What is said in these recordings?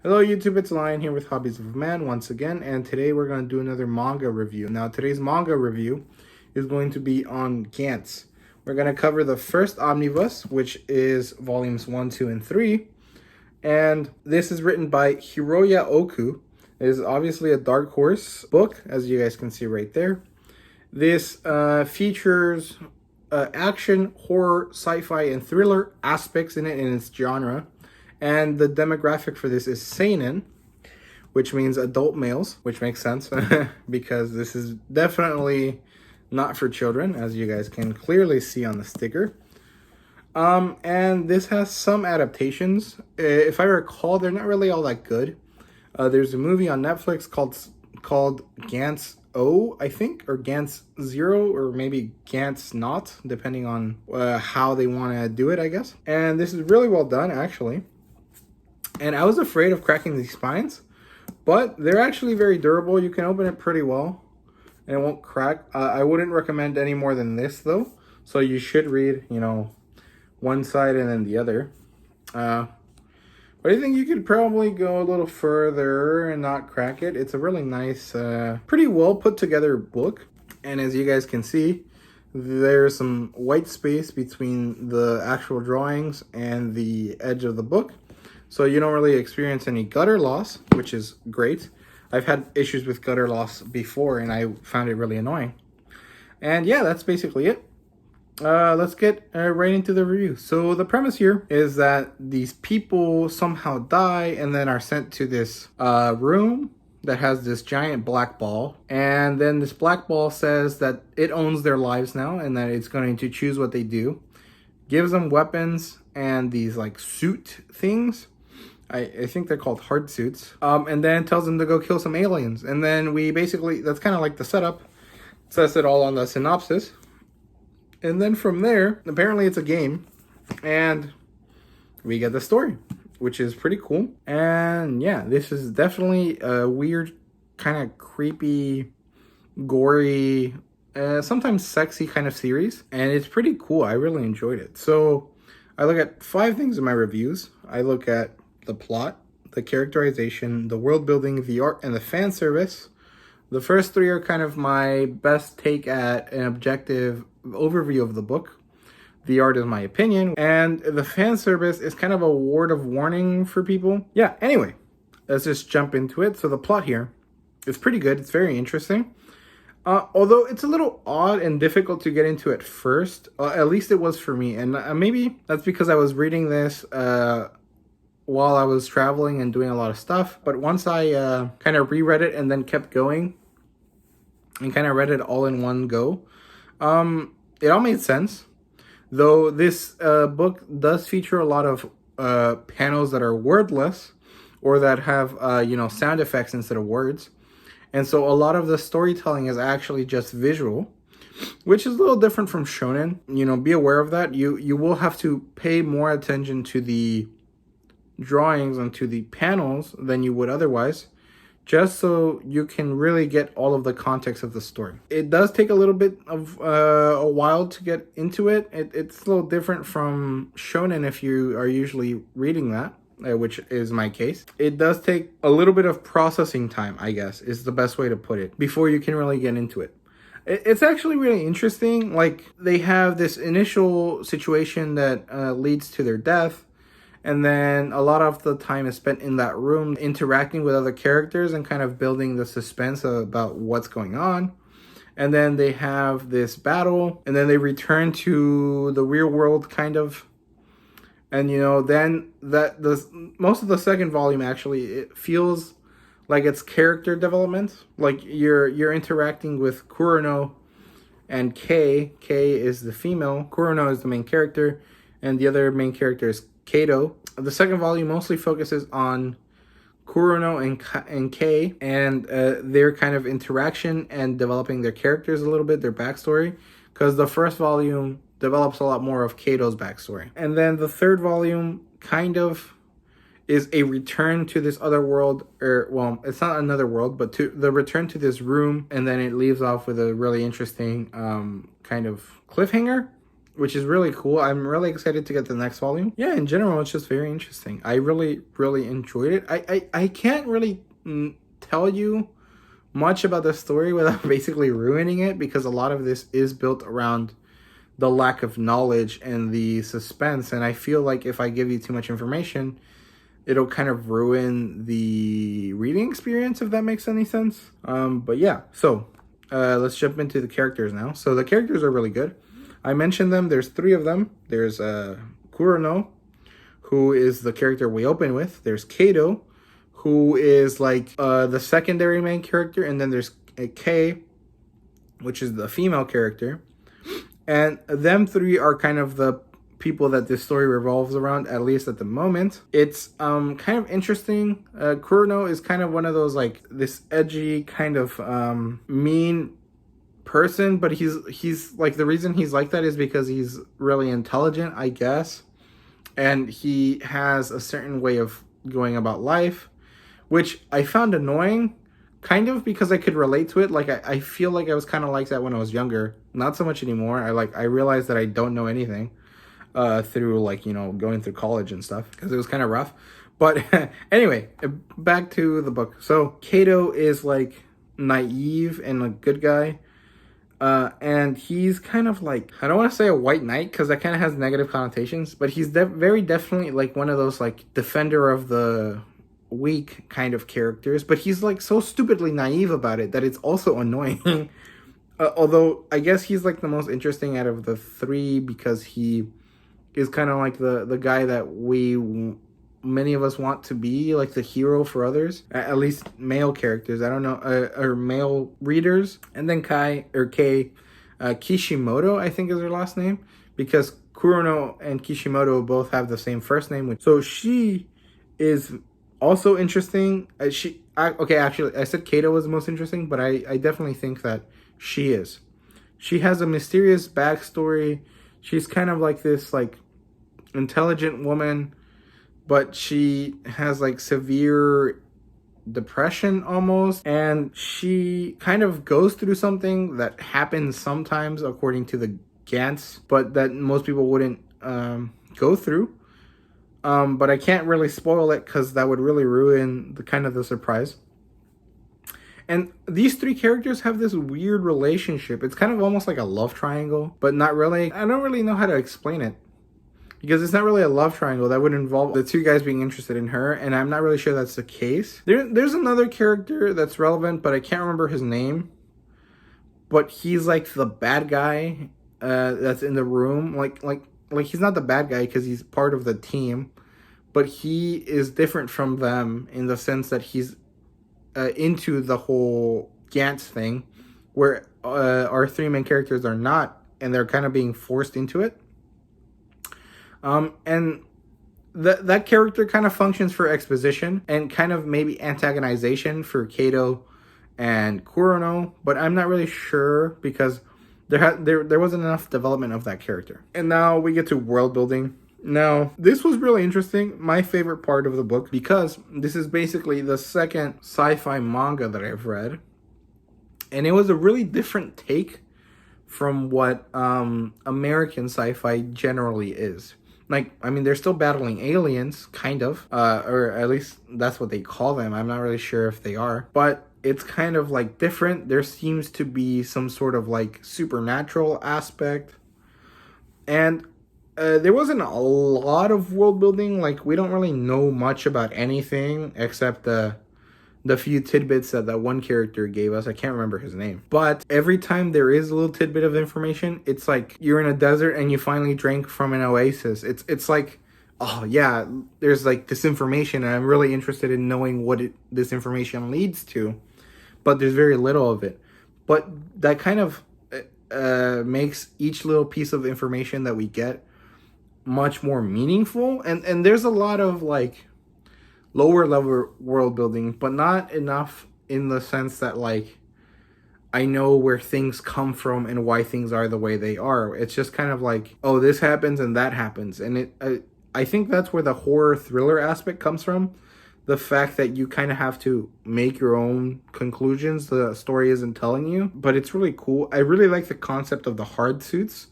Hello YouTube, it's Lion here with Hobbies of a Man once again, and today we're going to do another manga review. Now today's manga review is going to be on Gantz. We're going to cover the first omnibus, which is volumes 1, 2, and 3. And this is written by Hiroya Oku. It is obviously a Dark Horse book, as you guys can see right there. This features action, horror, sci-fi, and thriller aspects in it in its genre. And the demographic for this is seinen, which means adult males, which makes sense because this is definitely not for children, as you guys can clearly see on the sticker. And this has some adaptations. If I recall, they're not really all that good. There's a movie on Netflix called Gantz O, I think, or Gantz Zero, or maybe Gantz Not, depending on how they want to do it, I guess. And this is really well done, actually. And I was afraid of cracking these spines, but they're actually very durable. You can open it pretty well, and it won't crack. I wouldn't recommend any more than this, though. So you should read, one side and then the other. But I think you could probably go a little further and not crack it. It's a really nice, pretty well put together book. And as you guys can see, there's some white space between the actual drawings and the edge of the book. So you don't really experience any gutter loss, which is great. I've had issues with gutter loss before, and I found it really annoying. And yeah, that's basically it. Let's get right into the review. So the premise here is that these people somehow die and then are sent to this room that has this giant black ball. And then this black ball says that it owns their lives now and that it's going to choose what they do. Gives them weapons and these like suit things. I think they're called hard suits. And then tells them to go kill some aliens. And then we basically, that's kind of like the setup. It says it all on the synopsis. And then from there, apparently it's a game. And we get the story, which is pretty cool. And yeah, this is definitely a weird, kind of creepy, gory, sometimes sexy kind of series. And it's pretty cool. I really enjoyed it. So I look at 5 things in my reviews. I look at the plot, the characterization, the world building, the art, and the fan service. The first 3 are kind of my best take at an objective overview of the book. The art is my opinion, and the fan service is kind of a word of warning for people. Yeah, anyway, let's just jump into it. So the plot here is pretty good. It's very interesting. Although it's a little odd and difficult to get into at first, at least it was for me. And maybe that's because I was reading this while I was traveling and doing a lot of stuff. But once I kind of reread it and then kept going and kind of read it all in one go, it all made sense. Though this book does feature a lot of panels that are wordless or that have, sound effects instead of words. And so a lot of the storytelling is actually just visual, which is a little different from shonen. Be aware of that. You will have to pay more attention to the drawings and to the panels than you would otherwise, just so you can really get all of the context of the story. It does take a little bit of a while to get into it. It's a little different from shonen if you are usually reading that, which is my case. It does take a little bit of processing time, I guess, is the best way to put it, before you can really get into it. It's actually really interesting. Like, they have this initial situation that leads to their death. And then a lot of the time is spent in that room interacting with other characters and kind of building the suspense about what's going on. And then they have this battle, and then they return to the real world, kind of. And then most of the second volume, actually, it feels like it's character development. Like you're interacting with Kurono and Kei. Kei is the female, Kurono is the main character, and the other main character is Kato. The second volume mostly focuses on Kurono and Kei and their kind of interaction and developing their characters a little bit, their backstory, because the first volume develops a lot more of Kato's backstory. And then the third volume kind of is a return to this other world, it's not another world, but to the return to this room, and then it leaves off with a really interesting kind of cliffhanger. which is really cool. I'm really excited to get the next volume. Yeah, in general, it's just very interesting. I really, really enjoyed it. I can't really tell you much about the story without basically ruining it, because a lot of this is built around the lack of knowledge and the suspense, and I feel like if I give you too much information, it'll kind of ruin the reading experience, if that makes any sense. But yeah, so let's jump into the characters now. So the characters are really good. I mentioned them. There's 3 of them. There's Kurono, who is the character we open with. There's Kato, who is like the secondary main character, and then there's Kei, which is the female character. And them 3 are kind of the people that this story revolves around, at least at the moment. It's kind of interesting. Kurono is kind of one of those, like, this edgy kind of mean person, but he's like, the reason he's like that is because he's really intelligent, I guess, and he has a certain way of going about life, which I found annoying, kind of, because I could relate to it. Like, I feel like I was kind of like that when I was younger. Not so much anymore. I realized that I don't know anything through, like, you know, going through college and stuff, because it was kind of rough. But anyway, back to the book. So Kato is like naive and a good guy. And he's kind of like, I don't want to say a white knight, because that kind of has negative connotations, but he's very definitely like one of those, like, defender of the weak kind of characters, but he's like so stupidly naive about it that it's also annoying. Although I guess he's like the most interesting out of the 3, because he is kind of like the guy that many of us want to be, like the hero for others, at least male characters. I don't know, or male readers. And then Kei Kishimoto, I think is her last name, because Kurono and Kishimoto both have the same first name. So she is also interesting. Actually, I said Kato was the most interesting, but I definitely think that she is. She has a mysterious backstory. She's kind of like this, like, intelligent woman, but she has like severe depression almost, and she kind of goes through something that happens sometimes according to the Gantz, but that most people wouldn't go through. But I can't really spoil it, because that would really ruin the surprise. And these 3 characters have this weird relationship. It's kind of almost like a love triangle, but not really. I don't really know how to explain it, because it's not really a love triangle. That would involve the 2 guys being interested in her, and I'm not really sure that's the case. There's another character that's relevant, but I can't remember his name. But he's like the bad guy that's in the room. Like he's not the bad guy because he's part of the team, but he is different from them in the sense that he's into the whole Gantz thing, where our 3 main characters are not, and they're kind of being forced into it. And that character kind of functions for exposition and kind of maybe antagonization for Kato and Kurono, but I'm not really sure, because there wasn't enough development of that character. And now we get to world building. Now, this was really interesting, my favorite part of the book, because this is basically the second sci-fi manga that I've read, and it was a really different take from what American sci-fi generally is. Like, I mean, they're still battling aliens, kind of, or at least that's what they call them. I'm not really sure if they are, but it's kind of like different. There seems to be some sort of like supernatural aspect, and there wasn't a lot of world building. Like, we don't really know much about anything except the few tidbits that one character gave us. I can't remember his name. But every time there is a little tidbit of information, it's like you're in a desert and you finally drank from an oasis. It's like, oh yeah, there's like this information, and I'm really interested in knowing what this information leads to. But there's very little of it. But that kind of makes each little piece of information that we get much more meaningful. And there's a lot of like lower level world building, but not enough in the sense that like I know where things come from and why things are the way they are. It's just kind of like, oh, this happens and that happens. And I think that's where the horror thriller aspect comes from. The fact that you kind of have to make your own conclusions. The story isn't telling you, but it's really cool. I really like the concept of the hard suits.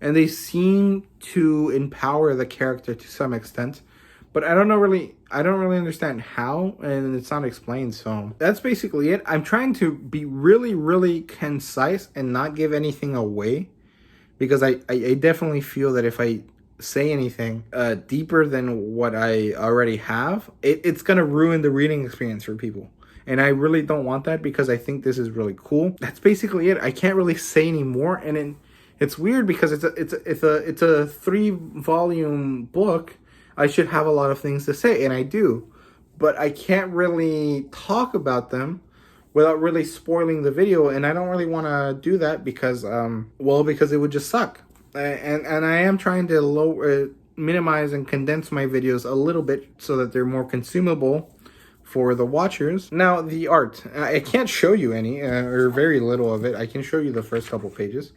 and they seem to empower the character to some extent. But I don't really understand how, and it's not explained, so that's basically it. I'm trying to be really, really concise and not give anything away, because I definitely feel that if I say anything deeper than what I already have, it's gonna ruin the reading experience for people. And I really don't want that, because I think this is really cool. That's basically it. I can't really say any more, and it's weird because it's a 3-volume book. I should have a lot of things to say, and I do, but I can't really talk about them without really spoiling the video, and I don't really want to do that because, because it would just suck. And I am trying to minimize and condense my videos a little bit so that they're more consumable for the watchers. Now, the art. I can't show you any, or very little of it. I can show you the first couple pages.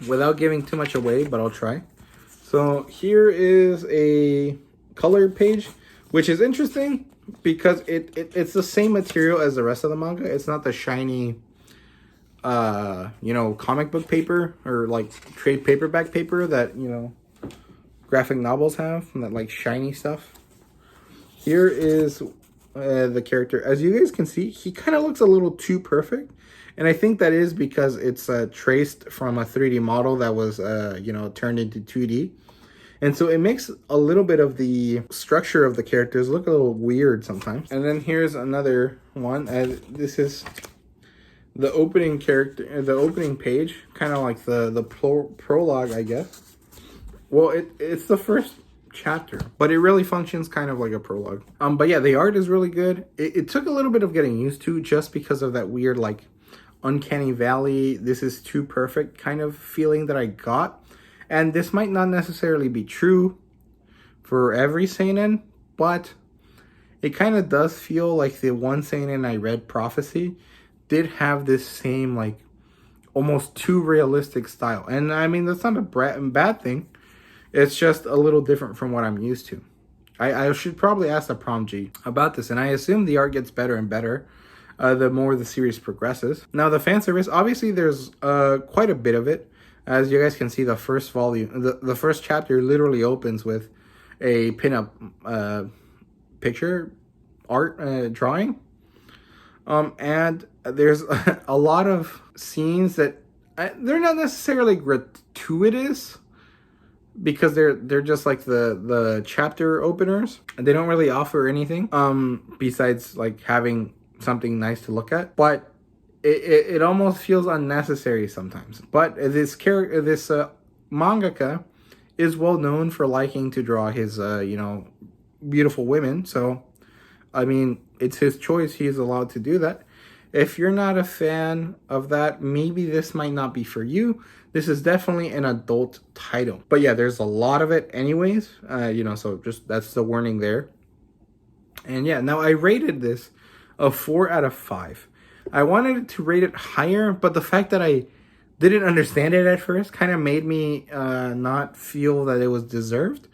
Without giving too much away, but I'll try. So here is a colored page, which is interesting because it's the same material as the rest of the manga. It's not the shiny, comic book paper or like trade paperback paper that, graphic novels have, that like shiny stuff. Here is the character. As you guys can see, he kind of looks a little too perfect. And I think that is because it's traced from a 3D model that was, turned into 2D. And so it makes a little bit of the structure of the characters look a little weird sometimes. And then here's another one. This is the opening character, the opening page, kind of like the prologue, I guess. Well, it's the first chapter, but it really functions kind of like a prologue. But yeah, the art is really good. It took a little bit of getting used to, just because of that weird, like, uncanny valley, this is too perfect kind of feeling that I got. And this might not necessarily be true for every seinen, but it kind of does feel like the one seinen I read, Prophecy, did have this same, like, almost too realistic style. And I mean, that's not a bad thing. It's just a little different from what I'm used to. I should probably ask the Prom G about this, and I assume the art gets better and better the more the series progresses. Now, the fan service, obviously there's quite a bit of it. As you guys can see, the first volume, the first chapter literally opens with a pinup picture, art, drawing. And there's a lot of scenes that they're not necessarily gratuitous, because they're just like the chapter openers, and they don't really offer anything besides like having something nice to look at. But it almost feels unnecessary sometimes. But this mangaka is well known for liking to draw his beautiful women. So I mean, it's his choice. He's allowed to do that. If you're not a fan of that, maybe this might not be for you. This is definitely an adult title. But yeah, there's a lot of it anyways. So just that's the warning there. And yeah, now I rated this a 4 out of 5. I wanted to rate it higher, but the fact that I didn't understand it at first kind of made me not feel that it was deserved.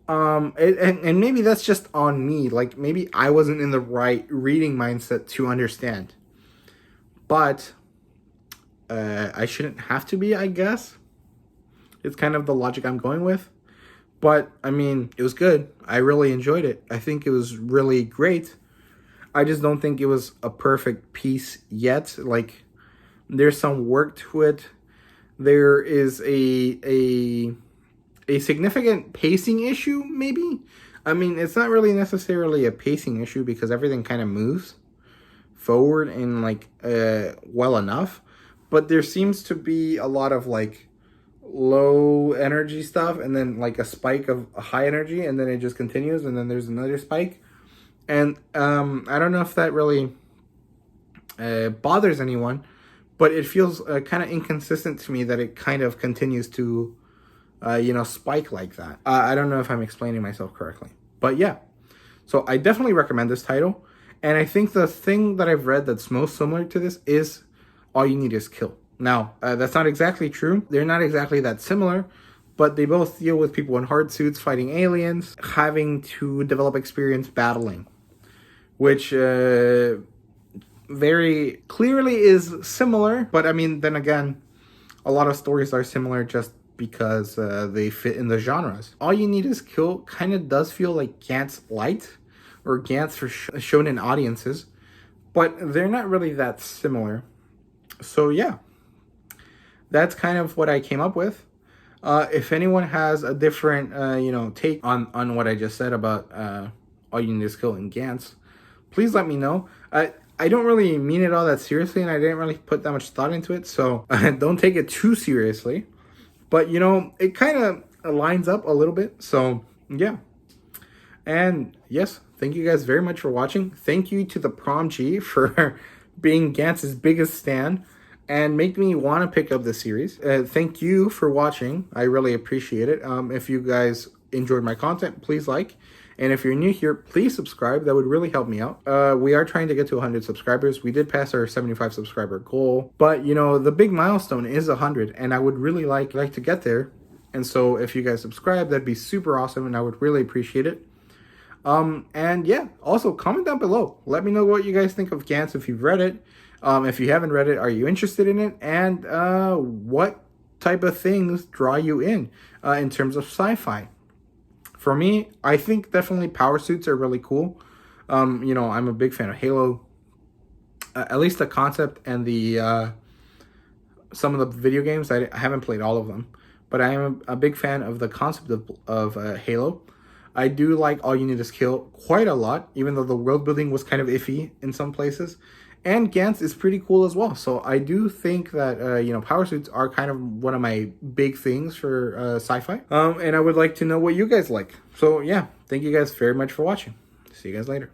And maybe that's just on me. Like, maybe I wasn't in the right reading mindset to understand. But I shouldn't have to be, I guess. It's kind of the logic I'm going with. But, I mean, it was good. I really enjoyed it. I think it was really great. I just don't think it was a perfect piece yet. Like, there's some work to it. There is a significant pacing issue, maybe. I mean, it's not really necessarily a pacing issue because everything kind of moves forward in like well enough, but there seems to be a lot of like low energy stuff, and then like a spike of high energy, and then it just continues, and then there's another spike. And I don't know if that really bothers anyone, but it feels kind of inconsistent to me that it kind of continues to spike like that. I don't know if I'm explaining myself correctly, but yeah. So I definitely recommend this title. And I think the thing that I've read that's most similar to this is All You Need Is Kill. Now, that's not exactly true. They're not exactly that similar, but they both deal with people in hard suits fighting aliens, having to develop experience battling, which very clearly is similar. But I mean, then again, a lot of stories are similar just because they fit in the genres. All You Need Is Kill kind of does feel like Gantz Light, or Gantz for shonen audiences, but they're not really that similar. So yeah, that's kind of what I came up with. If anyone has a different, take on what I just said about All You Need Is Kill and Gantz, please let me know. I don't really mean it all that seriously, and I didn't really put that much thought into it, so don't take it too seriously. But, it kind of lines up a little bit, so yeah. And yes, thank you guys very much for watching. Thank you to the Prom G for being Gantz's biggest stan and make me want to pick up the series. Thank you for watching. I really appreciate it. If you guys enjoyed my content, please like. And if you're new here, please subscribe. That would really help me out. We are trying to get to 100 subscribers. We did pass our 75 subscriber goal. But, the big milestone is 100. And I would really like to get there. And so if you guys subscribe, that'd be super awesome. And I would really appreciate it. And yeah, also comment down below. Let me know what you guys think of Gantz if you've read it. If you haven't read it, are you interested in it? And what type of things draw you in terms of sci-fi? For me, I think definitely power suits are really cool. I'm a big fan of Halo. At least the concept and the some of the video games. I haven't played all of them, but I am a big fan of the concept of Halo. I do like All You Need Is Kill quite a lot, even though the world building was kind of iffy in some places. And Gantz is pretty cool as well. So I do think that, power suits are kind of one of my big things for sci-fi. And I would like to know what you guys like. So yeah, thank you guys very much for watching. See you guys later.